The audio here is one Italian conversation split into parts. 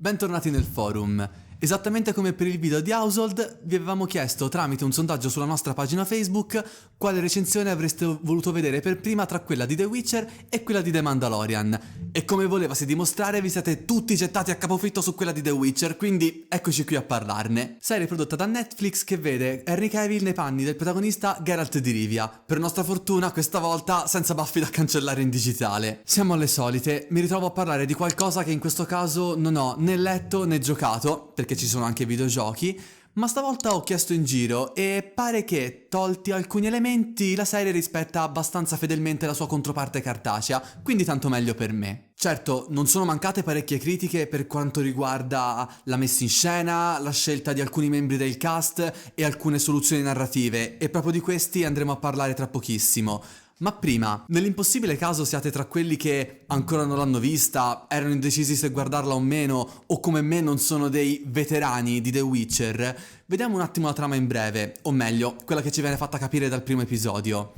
Bentornati nel forum. Esattamente come per il video di Household, vi avevamo chiesto tramite un sondaggio sulla nostra pagina Facebook quale recensione avreste voluto vedere per prima tra quella di The Witcher e quella di The Mandalorian. E come volevasi dimostrare, vi siete tutti gettati a capofitto su quella di The Witcher, quindi eccoci qui a parlarne. Serie prodotta da Netflix che vede Henry Cavill nei panni del protagonista Geralt di Rivia. Per nostra fortuna, questa volta senza baffi da cancellare in digitale. Siamo alle solite, mi ritrovo a parlare di qualcosa che in questo caso non ho né letto né giocato, perché ci sono anche videogiochi, ma stavolta ho chiesto in giro e pare che, tolti alcuni elementi, la serie rispetta abbastanza fedelmente la sua controparte cartacea, quindi tanto meglio per me. Certo, non sono mancate parecchie critiche per quanto riguarda la messa in scena, la scelta di alcuni membri del cast e alcune soluzioni narrative, e proprio di questi andremo a parlare tra pochissimo. Ma prima, nell'impossibile caso siate tra quelli che ancora non l'hanno vista, erano indecisi se guardarla o meno, o come me non sono dei veterani di The Witcher, vediamo un attimo la trama in breve, o meglio, quella che ci viene fatta capire dal primo episodio.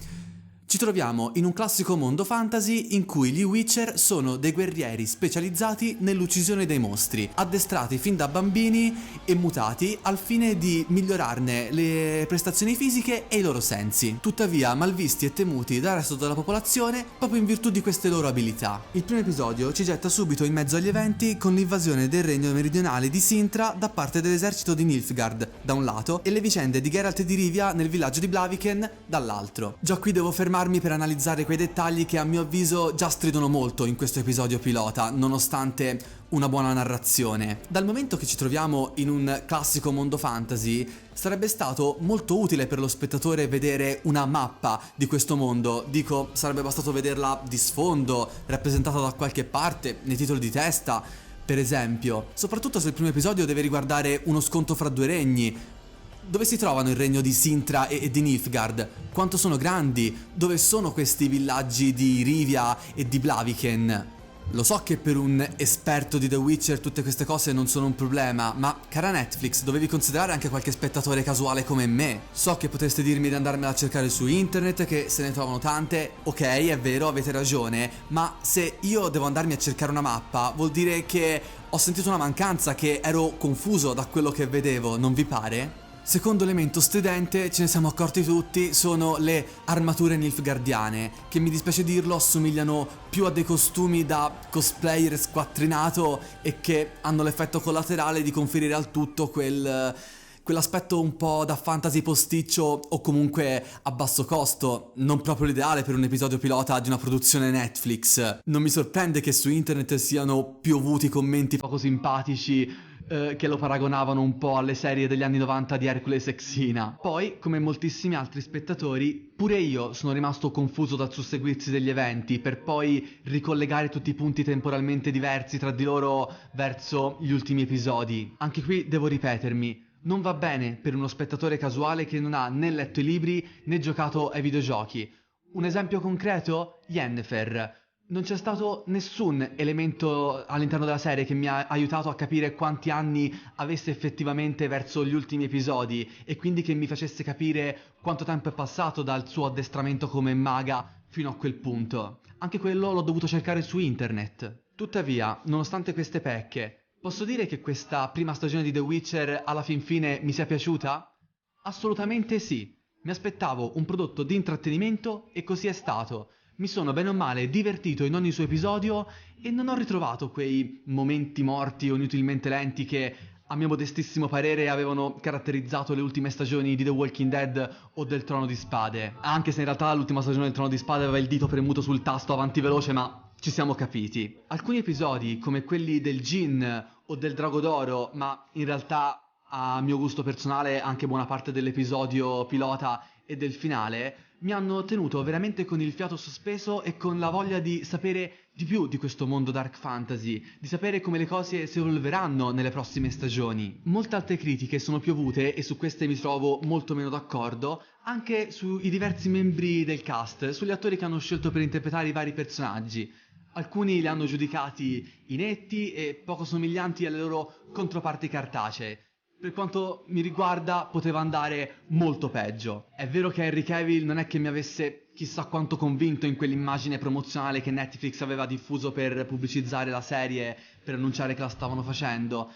Ci troviamo in un classico mondo fantasy in cui gli Witcher sono dei guerrieri specializzati nell'uccisione dei mostri, addestrati fin da bambini e mutati al fine di migliorarne le prestazioni fisiche e i loro sensi, tuttavia malvisti e temuti dal resto della popolazione proprio in virtù di queste loro abilità. Il primo episodio ci getta subito in mezzo agli eventi con l'invasione del regno meridionale di Sintra da parte dell'esercito di Nilfgaard da un lato e le vicende di Geralt di Rivia nel villaggio di Blaviken dall'altro. Già qui devo fermarmi per analizzare quei dettagli che a mio avviso già stridono molto in questo episodio pilota, nonostante una buona narrazione. Dal momento che ci troviamo in un classico mondo fantasy, sarebbe stato molto utile per lo spettatore vedere una mappa di questo mondo. Dico, sarebbe bastato vederla di sfondo, rappresentata da qualche parte, nei titoli di testa, per esempio. Soprattutto se il primo episodio deve riguardare uno scontro fra due regni. Dove si trovano il regno di Sintra e di Nilfgaard? Quanto sono grandi? Dove sono questi villaggi di Rivia e di Blaviken? Lo so che per un esperto di The Witcher tutte queste cose non sono un problema, ma cara Netflix, dovevi considerare anche qualche spettatore casuale come me. So che potreste dirmi di andarmela a cercare su internet, che se ne trovano tante, ok, è vero, avete ragione, ma se io devo andarmi a cercare una mappa, vuol dire che ho sentito una mancanza, che ero confuso da quello che vedevo, non vi pare? Secondo elemento stridente, ce ne siamo accorti tutti, sono le armature nilfgaardiane, che mi dispiace dirlo assomigliano più a dei costumi da cosplayer squattrinato e che hanno l'effetto collaterale di conferire al tutto quell'aspetto un po' da fantasy posticcio o comunque a basso costo, non proprio l'ideale per un episodio pilota di una produzione Netflix. Non mi sorprende che su internet siano piovuti commenti poco simpatici che lo paragonavano un po' alle serie degli anni 90 di Hercules e Xena. Poi, come moltissimi altri spettatori, pure io sono rimasto confuso dal susseguirsi degli eventi per poi ricollegare tutti i punti temporalmente diversi tra di loro verso gli ultimi episodi. Anche qui devo ripetermi, non va bene per uno spettatore casuale che non ha né letto i libri né giocato ai videogiochi. Un esempio concreto? Yennefer. Non c'è stato nessun elemento all'interno della serie che mi ha aiutato a capire quanti anni avesse effettivamente verso gli ultimi episodi e quindi che mi facesse capire quanto tempo è passato dal suo addestramento come maga fino a quel punto. Anche quello l'ho dovuto cercare su internet. Tuttavia, nonostante queste pecche, posso dire che questa prima stagione di The Witcher alla fin fine mi sia piaciuta? Assolutamente sì. Mi aspettavo un prodotto di intrattenimento e così è stato. Mi sono bene o male divertito in ogni suo episodio e non ho ritrovato quei momenti morti o inutilmente lenti che, a mio modestissimo parere, avevano caratterizzato le ultime stagioni di The Walking Dead o del Trono di Spade. Anche se in realtà l'ultima stagione del Trono di Spade aveva il dito premuto sul tasto avanti veloce, ma ci siamo capiti. Alcuni episodi, come quelli del Gin o del Drago d'Oro, ma in realtà a mio gusto personale anche buona parte dell'episodio pilota e del finale, mi hanno tenuto veramente con il fiato sospeso e con la voglia di sapere di più di questo mondo dark fantasy, di sapere come le cose si evolveranno nelle prossime stagioni. Molte altre critiche sono piovute, e su queste mi trovo molto meno d'accordo, anche sui diversi membri del cast, sugli attori che hanno scelto per interpretare i vari personaggi. Alcuni li hanno giudicati inetti e poco somiglianti alle loro controparti cartacee. per quanto mi riguarda poteva andare molto peggio. È vero che Henry Cavill non è che mi avesse chissà quanto convinto in quell'immagine promozionale che Netflix aveva diffuso per pubblicizzare la serie, per annunciare che la stavano facendo,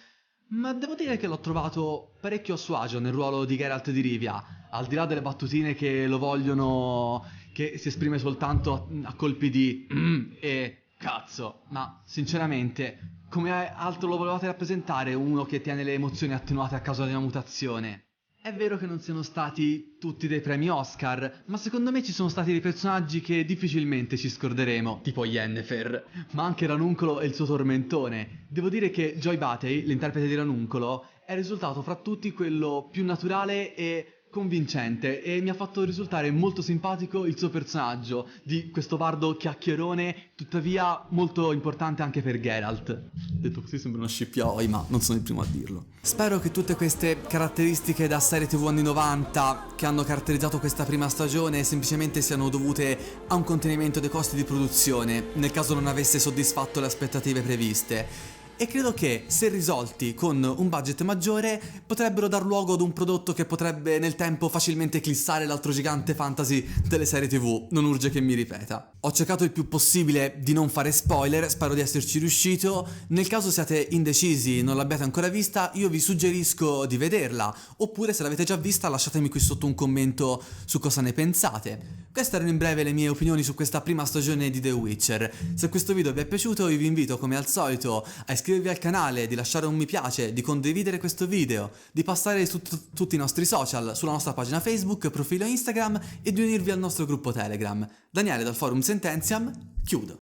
ma devo dire che l'ho trovato parecchio a suo agio nel ruolo di Geralt di Rivia, al di là delle battutine che lo vogliono, che si esprime soltanto a colpi di e cazzo, ma sinceramente, come altro lo volevate rappresentare uno che tiene le emozioni attenuate a causa di una mutazione? È vero che non siano stati tutti dei premi Oscar, ma secondo me ci sono stati dei personaggi che difficilmente ci scorderemo, tipo Yennefer, ma anche Ranuncolo e il suo tormentone. Devo dire che Joy Batey, l'interprete di Ranuncolo, è risultato fra tutti quello più naturale e convincente e mi ha fatto risultare molto simpatico il suo personaggio di questo bardo chiacchierone, tuttavia molto importante anche per Geralt. Detto così sembra uno scippioi, ma non sono il primo a dirlo. Spero che tutte queste caratteristiche da serie TV anni 90 che hanno caratterizzato questa prima stagione semplicemente siano dovute a un contenimento dei costi di produzione, nel caso non avesse soddisfatto le aspettative previste. E credo che, se risolti con un budget maggiore, potrebbero dar luogo ad un prodotto che potrebbe nel tempo facilmente eclissare l'altro gigante fantasy delle serie TV, non urge che mi ripeta. Ho cercato il più possibile di non fare spoiler, spero di esserci riuscito. Nel caso siate indecisi e non l'abbiate ancora vista, io vi suggerisco di vederla, oppure se l'avete già vista lasciatemi qui sotto un commento su cosa ne pensate. Queste erano in breve le mie opinioni su questa prima stagione di The Witcher. Se questo video vi è piaciuto io vi invito come al solito a iscrivervi al canale, di lasciare un mi piace, di condividere questo video, di passare su tutti i nostri social, sulla nostra pagina Facebook, profilo Instagram e di unirvi al nostro gruppo Telegram. Daniele dal forum Sententiam, chiudo.